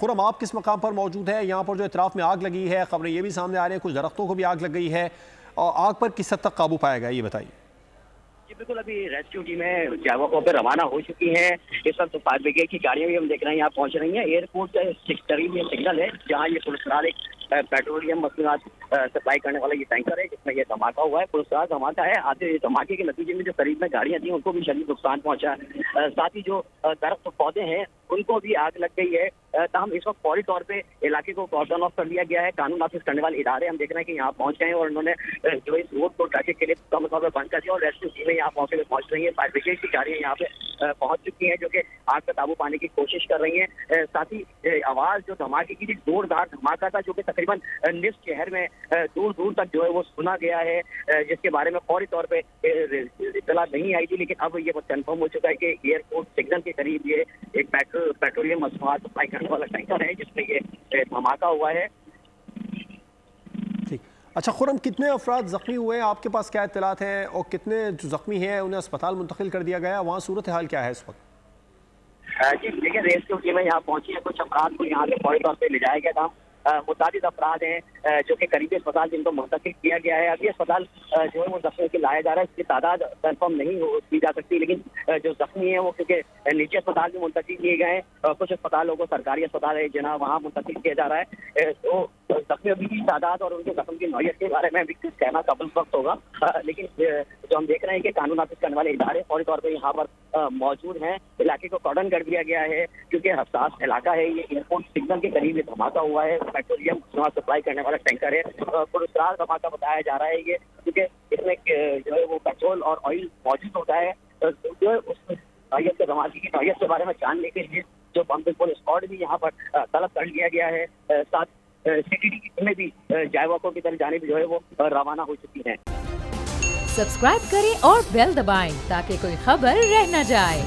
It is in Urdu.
خرم آپ کس مقام پر موجود ہے؟ یہاں پر جو اطراف میں آگ لگی ہے، خبریں یہ بھی سامنے آ رہی ہیں کچھ درختوں کو بھی آگ لگ گئی ہے، اور آگ پر کس حد تک قابو پایا گیا، یہ بتائیے۔ جی بالکل، ابھی ریسکیو ٹیمیں جاوا پہ روانہ ہو چکی ہیں۔ اس وقت فائر بریگیڈ کی گاڑیاں بھی ہم دیکھ رہے ہیں یہاں پہنچ رہی ہیں۔ ایئرپورٹ قریب یہ سگنل ہے جہاں یہ پرسرار ایک پیٹرولیم مصنوعات سپلائی کرنے والا یہ ٹینکر ہے جس میں یہ دھماکہ ہوا ہے، پرسرار دھماکہ ہے۔ آتے دھماکے کے نتیجے میں جو قریب میں گاڑیاں تھیں ان کو بھی شدید نقصان پہنچا ہے، ساتھ ہی جو درخت پودے ہیں ان کو بھی آگ لگ گئی ہے۔ تاہم اس وقت فوری طور پہ علاقے کو کارڈن آف کر دیا گیا ہے۔ قانون نافذ کرنے والے ادارے ہم دیکھ رہے ہیں کہ یہاں پہنچ گئے ہیں اور انہوں نے جو اس روڈ کو ٹریفک کے لیے کم طور پر بند کر دیا، اور ریسکیو ٹیمیں یہاں موقع پہ پہنچ رہی ہیں۔ فائر بریگیڈ کی گاڑیاں یہاں پہ پہنچ چکی ہیں جو کہ آگ پر قابو پانے کی کوشش کر رہی ہیں۔ ساتھ ہی آواز جو دھماکے کی زوردار دھماکہ تھا جو کہ تقریباً نصف شہر میں دور دور تک جو ہے وہ سنا گیا ہے، جس کے بارے میں فوری طور پہ اطلاع نہیں آئی تھی، لیکن اب یہ کنفرم ہو چکا ہے کہ ایئرپورٹ سگنل کے قریب یہ ایک پیٹرولیم مصنوعات سپلائی کرنے والا ٹینکر ہے جس میں یہ دھماکہ ہوا ہے۔ ٹھیک، اچھا خرم، کتنے افراد زخمی ہوئے ہیں؟ آپ کے پاس کیا اطلاعات ہیں؟ اور کتنے جو زخمی ہیں انہیں اسپتال منتقل کر دیا گیا؟ وہاں صورتحال کیا ہے اس وقت؟ جی دیکھیں، ریسکیو ٹیمیں یہاں پہنچی ہیں، کچھ افراد کو یہاں سے فوری طور پہ لے جایا گیا تھا۔ متعدد افراد ہیں جو کہ قریبی اسپتال جن کو منتقل کیا گیا ہے۔ ابھی اسپتال جو ہے وہ زخمیوں کے لایا جا رہا ہے، اس کی تعداد کنفرم نہیں کی جا سکتی، لیکن جو زخمی ہیں وہ کیونکہ نجی اسپتال میں منتقل کیے گئے ہیں، کچھ اسپتالوں کو سرکاری اسپتال ہے جناب وہاں منتقل کیا جا رہا ہے۔ تو زخمیوں کی تعداد اور ان کے زخم کی نوعیت کے بارے میں بھی کچھ کہنا قبل وقت ہوگا، لیکن جو ہم دیکھ رہے ہیں کہ قانون نافذ کرنے والے ادارے فوری طور پہ یہاں پر موجود ہیں۔ علاقے کو کارڈن کر دیا گیا ہے کیونکہ حساس علاقہ ہے، یہ ایئرپورٹ سگنل کے قریب یہ دھماکہ ہوا ہے، پیٹرولیم سپلائی کرنے والا ٹینکر ہے۔ پرسرار دھماکہ بتایا جا رہا ہے یہ، کیونکہ اس میں جو ہے وہ پیٹرول اور آئل موجود ہوتا ہے، جو ہے اس نوعیت کے دھماکے کی نوعیت کے بارے میں جاننے کے لیے جو بم بالکل اسکواڈ بھی یہاں پر طلب کر لیا گیا ہے۔ ساتھ CTD کی ٹیمیں بھی جائیواکو کی طرف جانب جو ہے وہ روانہ ہو چکی ہیں۔ سبسکرائب کریں اور بیل دبائیں تاکہ کوئی خبر رہ نہ جائے۔